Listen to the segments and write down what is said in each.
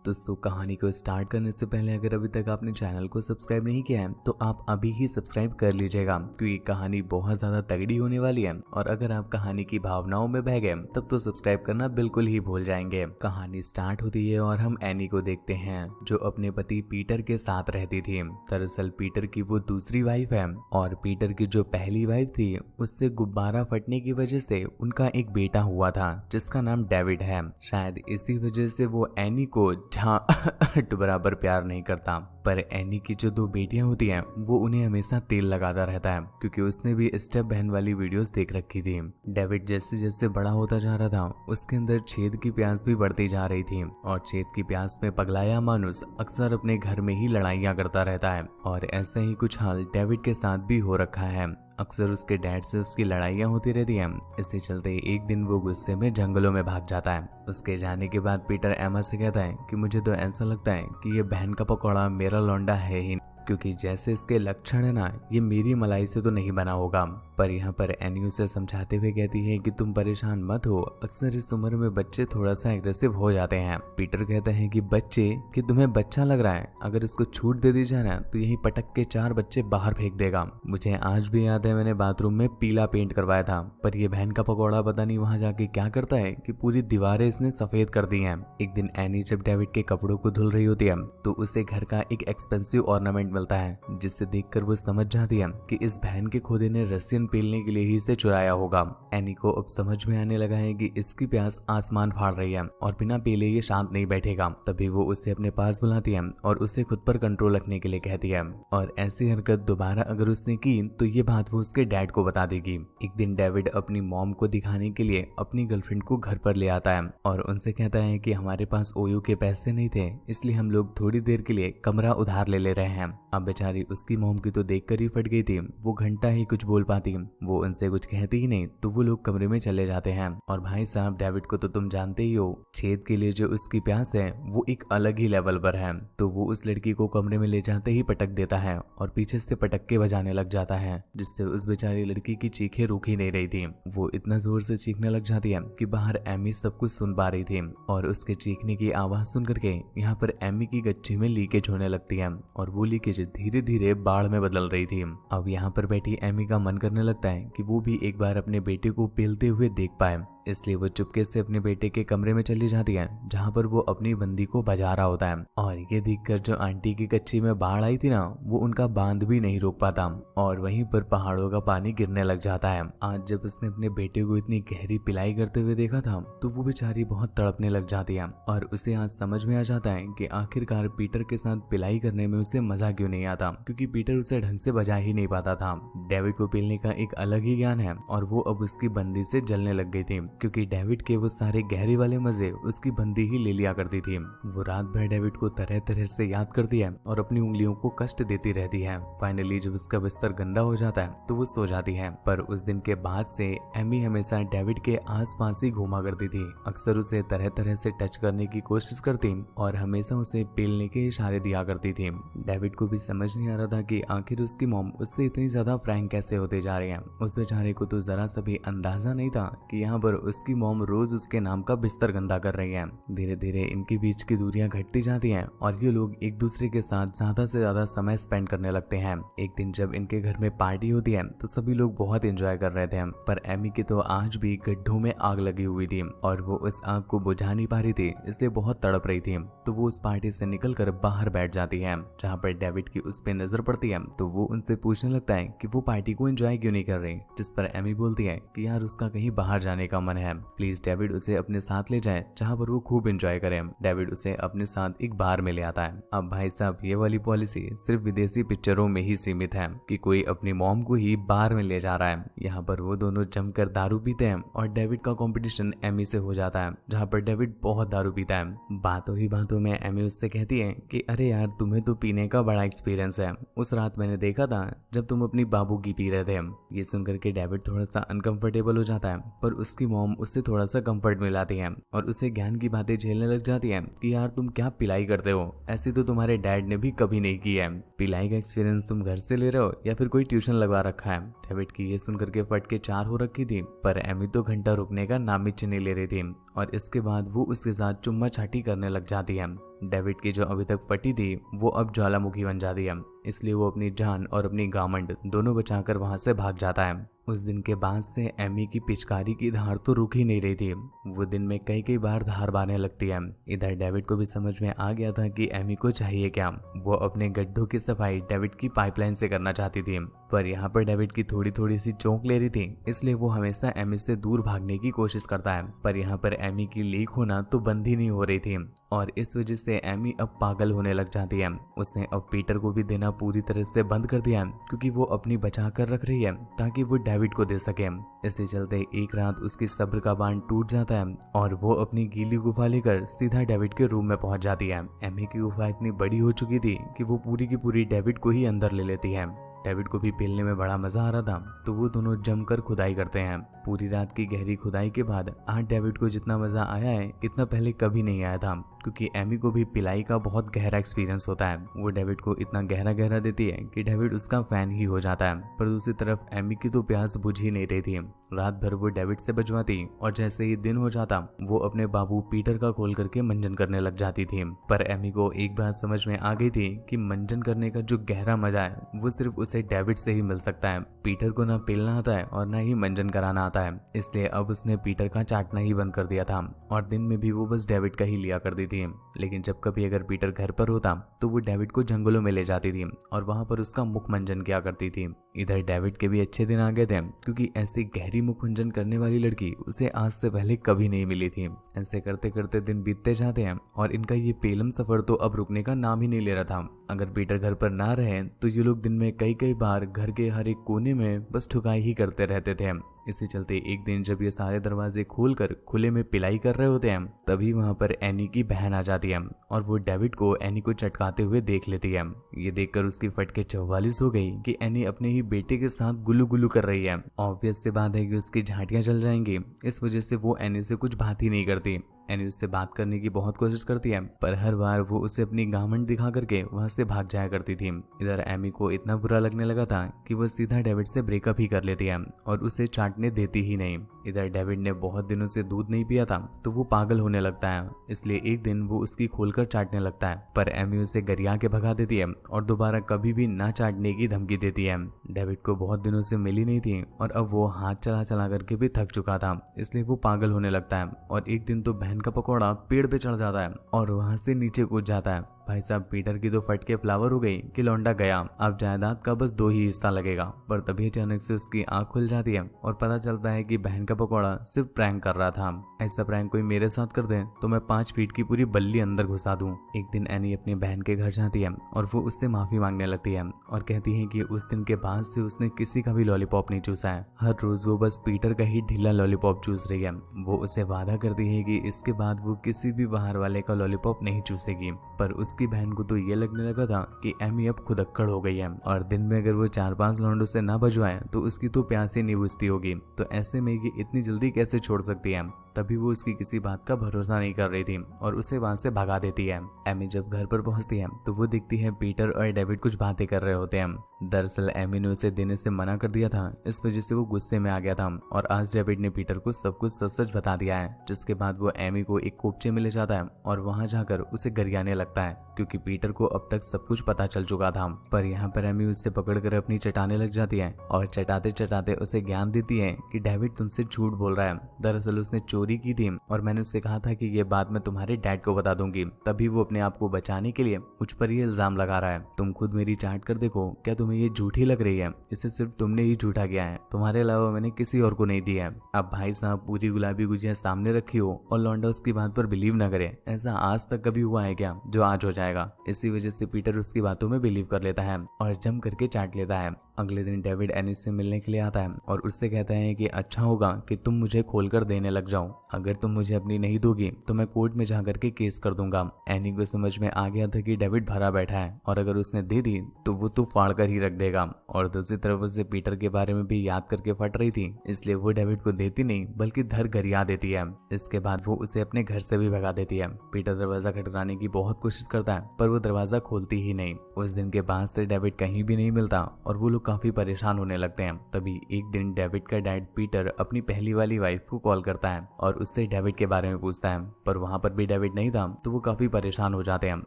दोस्तों कहानी को स्टार्ट करने से पहले अगर अभी तक आपने चैनल को सब्सक्राइब नहीं किया है तो आप अभी ही सब्सक्राइब कर लीजिएगा, क्योंकि कहानी बहुत ज्यादा तगड़ी होने वाली है। और अगर आप कहानी की भावनाओं में बह गए तब तो सब्सक्राइब करना बिल्कुल ही भूल जाएंगे। कहानी स्टार्ट होती है और हम एनी को देखते हैं जो अपने पति पीटर के साथ रहती थी। दरअसल पीटर की वो दूसरी वाइफ है और पीटर की जो पहली वाइफ थी उससे गुब्बारा फटने की वजह से उनका एक बेटा हुआ था जिसका नाम डेविड है। शायद इसी वजह से वो एनी को झाट बराबर प्यार नहीं करता। पर एनी की जो दो बेटियां होती हैं वो उन्हें हमेशा तेल लगाता रहता है, क्योंकि उसने भी स्टेप बहन वाली वीडियोस देख रखी थी। डेविड जैसे जैसे बड़ा होता जा रहा था उसके अंदर छेद की प्यास भी बढ़ती जा रही थी और छेद की प्यास में पगलाया मानुस अक्सर अपने घर में ही लड़ाइयां करता रहता है। और ऐसा ही कुछ हाल डेविड के साथ भी हो रखा है। अक्सर उसके डैड से उसकी लड़ाइयां होती रहती हैं। इससे चलते एक दिन वो गुस्से में जंगलों में भाग जाता है। उसके जाने के बाद पीटर एमा से कहता है कि मुझे तो ऐसा लगता है कि ये बहन का पकौड़ा मेरा लौंडा है ही, क्योंकि जैसे इसके लक्षण है ना ये मेरी मलाई से तो नहीं बना होगा। पर यहाँ पर एनी उसे समझाते हुए कहती है कि तुम परेशान मत हो, अक्सर इस उम्र में बच्चे थोड़ा सा एग्रेसिव हो जाते हैं। पीटर कहते हैं कि बच्चे कि तुम्हें बच्चा लग रहा है, अगर इसको छूट दे दी जाए ना तो यही पटक के 4 बच्चे बाहर फेंक देगा। मुझे आज भी याद है मैंने बाथरूम में पीला पेंट करवाया था, पर ये बहन का पकौड़ा पता नहीं वहां जाके क्या करता है कि पूरी दीवारें इसने सफेद कर दी हैं। एक दिन एनी जब डेविड के कपड़ों को धुल रही होती है तो उसे घर का एक एक्सपेंसिव ऑर्नामेंट मिलता है, जिससे देखकर वो समझ जाती है कि इस बहन के खोदे ने रसियन पीलने के लिए ही इसे चुराया होगा। एनी को अब समझ में आने लगा है कि इसकी प्यास आसमान फाड़ रही है और बिना पीले ये शांत नहीं बैठेगा। तभी वो उसे अपने पास बुलाती है और उसे खुद पर कंट्रोल रखने के लिए कहती है, और ऐसी हरकत दोबारा अगर उसने की तो ये बात वो उसके डैड को बता देगी। एक दिन डेविड अपनी मॉम को दिखाने के लिए अपनी गर्लफ्रेंड को घर पर ले आता है और उनसे कहता है कि हमारे पास ओयो के पैसे नहीं थे, इसलिए हम लोग थोड़ी देर के लिए कमरा उधार ले रहे हैं। अब बेचारी उसकी मॉम की तो देखकर ही फट गई थी, वो घंटा ही कुछ बोल पाती, वो उनसे कुछ कहती ही नहीं। तो वो लोग कमरे में चले जाते हैं। और भाई साहब डेविड को तो तुम जानते ही हो, छेद के लिए जो उसकी प्यास है वो एक अलग ही लेवल पर है। तो वो उस लड़की को कमरे में ले जाते ही पटक देता है और पीछे से पटक्के बजाने लग जाता है, जिससे उस बेचारी लड़की की चीखें रुक ही नहीं रही थी। वो इतना जोर से चीखने लग जाती है कि बाहर एमी सब कुछ सुन पा रही थी और उसके चीखने की आवाज सुन करके यहाँ पर एमी की गच्ची में लीकेज होने लगती है और वो लीकेज धीरे धीरे बाढ़ में बदल रही थी। अब यहाँ पर बैठी एमी का मन करने लगता है कि वो भी एक बार अपने बेटे को पेलते हुए देख पाए, इसलिए वो चुपके से अपने बेटे के कमरे में चली जाती है जहाँ पर वो अपनी बंदी को बजा रहा होता है। और ये देखकर जो आंटी की कच्ची में बाढ़ आई थी ना वो उनका बांध भी नहीं रोक पाता और वहीं पर पहाड़ों का पानी गिरने लग जाता है। आज जब उसने अपने बेटे को इतनी गहरी पिलाई करते हुए देखा था तो वो बेचारी बहुत तड़पने लग जाती है और उसे आज समझ में आ जाता है कि आखिरकार पीटर के साथ पिलाई करने में उसे मजा क्यों नहीं आता, क्योंकि पीटर उसे ढंग से बजा ही नहीं पाता था। डेविड को पीलने का एक अलग ही ज्ञान है और वो अब उसकी बंदी से जलने लग गई थी, क्योंकि डेविड के वो सारे गहरे वाले मजे उसकी बंदी ही ले लिया करती थी। वो रात भर डेविड को तरह तरह से याद करती है और अपनी उंगलियों को कष्ट देती रहती है। फाइनली जब उसका बिस्तर गंदा हो जाता है तो वो सो जाती है। पर उस दिन के बाद से एमी हमेशा डेविड के आसपास ही घूमा करती थी, अक्सर उसे तरह तरह से टच करने की कोशिश करती और हमेशा उसे पेलने के इशारे दिया करती थी। डेविड को भी समझ नहीं आ रहा था कि आखिर उसकी मॉम उससे इतनी ज्यादा फ्रैंक कैसे होते जा रही है। उस बेचारे को तो जरा सा भी अंदाजा नहीं था कि यहाँ पर उसकी मॉम रोज उसके नाम का बिस्तर गंदा कर रही है। धीरे धीरे इनके बीच की दूरियां घटती जाती हैं और ये लोग एक दूसरे के साथ ज्यादा से ज्यादा समय स्पेंड करने लगते हैं। एक दिन जब इनके घर में पार्टी होती है तो सभी लोग बहुत एंजॉय कर रहे थे, पर एमी की तो आज भी गड्ढों में आग लगी हुई थी और वो उस आग को बुझा नहीं पा रही थी, इसलिए बहुत तड़प रही थी। तो वो उस पार्टी से निकलकर बाहर बैठ जाती है, जहाँ पर डेविड की उस पे नजर पड़ती है। तो वो उनसे पूछने लगता है कि वो पार्टी को एंजॉय क्यों नहीं कर रही, जिस पर एमी बोलती है कि यार उसका कहीं बाहर जाने का मन है, प्लीज डेविड उसे अपने साथ ले जाए जहाँ पर वो खूब एंजॉय करे। डेविड उसे अपने साथ एक बार में ले आता है। अब भाई साहब ये वाली पॉलिसी सिर्फ विदेशी पिक्चरों में ही सीमित है कि कोई अपनी मॉम को ही बार में ले जा रहा है। यहाँ पर वो दोनों जमकर दारू पीते हैं और डेविड का कंपटीशन एमी से हो जाता है, जहाँ पर डेविड बहुत दारू पीता है। बातों ही बातों में एमी उससे कहती है कि अरे यार तुम्हें तो पीने का बड़ा एक्सपीरियंस है, उस रात मैंने देखा था जब तुम अपनी बाबू की पी रहे थे। ये सुनकर के डेविड थोड़ा सा अनकंफर्टेबल हो जाता है, पर उसकी मॉम उससे थोड़ा सा कंफर्ट मिलाती है और उसे ज्ञान की बातें झेलने लग जाती है कि यार तुम क्या पिलाई करते हो, ऐसी तो तुम्हारे डैड ने भी कभी नहीं की है। पिलाई का एक्सपीरियंस तुम घर से ले रहे हो या फिर कोई ट्यूशन लगवा रखा है। डेविड की ये सुनकर के फट के 4 हो रखी थी, पर एमी तो घंटा रुकने का नाम ही नहीं ले रही थी और इसके बाद वो उसके साथ चुम्मा छाटी करने लग जाती है। डेविड की जो अभी तक फटी थी वो अब ज्वालामुखी बन जाती है, इसलिए वो अपनी जान और अपनी गामंड दोनों बचाकर वहां से भाग जाता है। उस दिन के बाद से एमी की पिचकारी की धार तो रुक ही नहीं रही थी, वो दिन में कई कई बार धार बहने लगती है। इधर डेविड को भी समझ में आ गया था कि एमी को चाहिए क्या। वो अपने गड्ढों की सफाई डेविड की पाइपलाइन से करना चाहती थी, पर यहाँ पर डेविड की थोड़ी थोड़ी सी चौंक ले रही थी, इसलिए वो हमेशा एमी से दूर भागने की कोशिश करता है। पर यहाँ पर एमी की लीक होना तो बंद ही नहीं हो रही थी और इस वजह से एमी अब पागल होने लग जाती है। उसने अब पीटर को भी देना पूरी तरह से बंद कर दिया क्योंकि वो अपनी बचा कर रख रही है ताकि वो डेविड को दे सके। इसके चलते एक रात उसकी सब्र का बांध टूट जाता है और वो अपनी गीली गुफा लेकर सीधा डेविड के रूम में पहुंच जाती है। एमी की गुफा इतनी बड़ी हो चुकी थी कि वो पूरी की पूरी डेविड को ही अंदर ले लेती है। डेविड को भी पेलने में बड़ा मजा आ रहा था, तो वो दोनों जमकर खुदाई करते हैं। पूरी रात की गहरी खुदाई के बाद आज डेविड को जितना मजा आया है इतना पहले कभी नहीं आया था, क्योंकि एमी को भी पिलाई का बहुत गहरा एक्सपीरियंस होता है। वो डेविड को इतना गहरा गहरा देती है कि डेविड उसका फैन ही हो जाता है। पर दूसरी तरफ एमी की तो प्यास बुझ ही नहीं रही थी। रात भर वो डेविड से बजवाती और जैसे ही दिन हो जाता वो अपने बाबू पीटर का खोल करके मंजन करने लग जाती थी। पर एमी को एक बात समझ में आ गई थी कि मंजन करने का जो गहरा मजा है वो सिर्फ उसे डेविड से ही मिल सकता है। पीटर को ना पेलना आता है और ना ही मंजन कराना आता है, इसलिए अब उसने पीटर का चाटना ही बंद कर दिया था और दिन में भी वो बस डेविड का ही लिया करती थी। लेकिन जब कभी अगर पीटर घर पर होता तो वो डेविड को जंगलों में ले जाती थी और वहां पर उसका मुख मंजन किया करती थी। इधर डेविड के भी अच्छे दिन आ गए थे, क्योंकि ऐसी गहरी मुख मंजन करने वाली लड़की उसे आज से पहले कभी नहीं मिली थी। ऐसे करते करते दिन बीतते जाते हैं और इनका ये पेलम सफर तो अब रुकने का नाम ही नहीं ले रहा था। अगर पीटर घर पर ना रहे तो ये लोग दिन में कई कई बार घर के हर एक कोने में बस ठुकाई ही करते रहते थे। इसी चलते एक दिन जब ये सारे दरवाजे खोलकर खुले में पिलाई कर रहे होते हैं तभी वहां पर एनी की बहन आ जाती है और वो डेविड को एनी को चटकाते हुए देख लेती है। ये देखकर उसकी फटके 44 हो गई कि एनी अपने ही बेटे के साथ गुल्लू गुल्लू कर रही है। ऑब्वियस सी बात है कि उसकी झांटियां जल जाएंगी, इस वजह से वो एनी से कुछ बात ही नहीं करती। एनी उससे बात करने की बहुत कोशिश करती है, पर हर बार वो उसे अपनी गामंड दिखा करके वहां से भाग जाया करती थी। इधर एमी को इतना बुरा लगने लगा था कि वो सीधा डेविड से ब्रेकअप ही कर लेती है और उसे चाटने देती ही नहीं। इधर डेविड ने बहुत दिनों से दूध नहीं पिया था तो वो पागल होने लगता है, इसलिए एक दिन वो उसकी खोलकर चाटने लगता है, पर एमी उसे गरिया के भगा देती है और दोबारा कभी भी ना चाटने की धमकी देती है। डेविड को बहुत दिनों से मिली नहीं थी और अब वो हाथ चला चला करके भी थक चुका था, इसलिए वो पागल होने लगता है और एक दिन तो बहन का पकौड़ा पेड़ पे चढ़ जाता है और वहां से नीचे कूद जाता है। भाई साहब, पीटर की तो फट के फ्लावर हो गई कि लौंडा गया, अब जायदाद का बस 2 ही हिस्सा लगेगा। पर तभी अचानक से उसकी आंख खुल जाती है और पता चलता है कि बहन का पकौड़ा सिर्फ प्रैंक कर रहा था। ऐसा प्रैंक कोई मेरे साथ कर दे तो मैं 5 फीट की पूरी बल्ली अंदर घुसा दूं। एक दिन एनी अपनी बहन के घर जाती है और वो उससे माफी मांगने लगती है और कहती है कि उस दिन के बाद से उसने किसी का भी लॉलीपॉप नहीं चूसा है। हर रोज वो बस पीटर का ही ढीला लॉलीपॉप चूस रही है। वो उसे वादा करती है कि इसके बाद वो किसी भी बाहर वाले का लॉलीपॉप नहीं चूसेगी। पर उसकी बहन को तो ये लगने लगा था कि एमी अब खुदक्कड़ हो गई है और दिन में अगर वो 4-5 लौंडों से ना बजवाए तो उसकी तो प्यास ही नहीं बुझती होगी। तो ऐसे में ये इतनी जल्दी कैसे छोड़ सकती है। तभी वो उसकी किसी बात का भरोसा नहीं कर रही थी और उसे वहां से भगा देती है। एमी जब घर पर पहुंचती है तो वो दिखती है पीटर और डेविड कुछ बातें कर रहे होते हैं। दरअसल एमी ने उसे देने से मना कर दिया था, इस वजह से वो गुस्से में आ गया था और आज डेविड ने पीटर को सब कुछ सच सच बता दिया है। जिसके बाद वो एमी को एक कोपचे में ले जाता है और वहां जाकर उसे गरियाने लगता है, क्योंकि पीटर को अब तक सब कुछ पता चल चुका था। पर यहाँ पर एमी उससे पकड़कर अपनी चटाने लग जाती है और चटाते चटाते उसे ज्ञान देती है कि डेविड तुमसे झूठ बोल रहा है। दरअसल उसने चोरी की थी और मैंने उससे कहा था कि ये बात मैं तुम्हारे डैड को बता दूंगी, तभी वो अपने आप को बचाने के लिए मुझ पर ये इल्जाम लगा रहा है। तुम खुद मेरी चाट कर देखो, क्या तुम्हें ये झूठी लग रही है? इसे सिर्फ तुमने ही झूठा किया है, तुम्हारे अलावा मैंने किसी और को नहीं दिया है। अब भाई साहब, पूरी गुलाबी गुजिया सामने रखी हो और लौंडा उसकी बात पर बिलीव न करे, ऐसा आज तक कभी हुआ है क्या जो आज हो जाएगा? इसी वजह से पीटर उसकी बातों में बिलीव कर लेता है और जम करके चाट लेता है। अगले दिन डेविड एनी से मिलने के लिए आता है और उससे कहता है कि अच्छा होगा कि तुम मुझे खोलकर देने लग जाओ, अगर तुम मुझे अपनी नहीं दोगी तो मैं कोर्ट में जाकर के केस कर दूंगा। एनी को समझ में आ गया था कि डेविड भरा बैठा है और अगर उसने दे दी तो वो तो फाड़ कर ही रख देगा। और दूसरी तरफ उसे पीटर के बारे में भी याद करके फट रही थी, इसलिए वो डेविड को देती नहीं बल्कि धर गरिया देती है। इसके बाद वो उसे अपने घर से भी भगा देती है। पीटर दरवाजा खटखटाने की बहुत कोशिश करता है पर वो दरवाजा खोलती ही नहीं। उस दिन के बाद से डेविड कहीं भी नहीं मिलता और वो लोग काफी परेशान होने लगते हैं। तभी एक दिन डेविड का डैड पीटर अपनी पहली वाली वाइफ को कॉल करता है और उससे डेविड के बारे में पूछता है, पर वहाँ पर भी डेविड नहीं था। तो वो काफी परेशान हो जाते हैं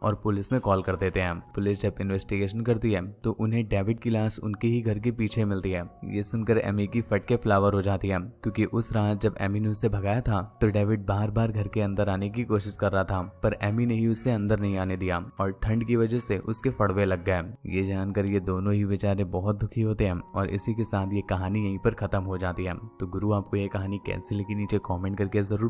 और पुलिस में कॉल कर देते हैं। पुलिस जब इन्वेस्टिगेशन करती है तो उन्हें डेविड की लाश उनके ही घर के पीछे मिलती है। ये सुनकर एमी की फट के फ्लावर हो जाती है, क्योंकि उस रात जब एमी ने उसे भगाया था तो डेविड बार बार घर के अंदर आने की कोशिश कर रहा था, पर एमी ने ही उसे अंदर नहीं आने दिया और ठंड की वजह से उसके फड़वे लग गए। ये जानकर ये दोनों ही बेचारे बहुत दुखी होते हैं और इसी के साथ ये कहानी यहीं पर खत्म हो जाती है। तो गुरु, आपको ये कहानी कैसी लगी नीचे कमेंट करके जरूर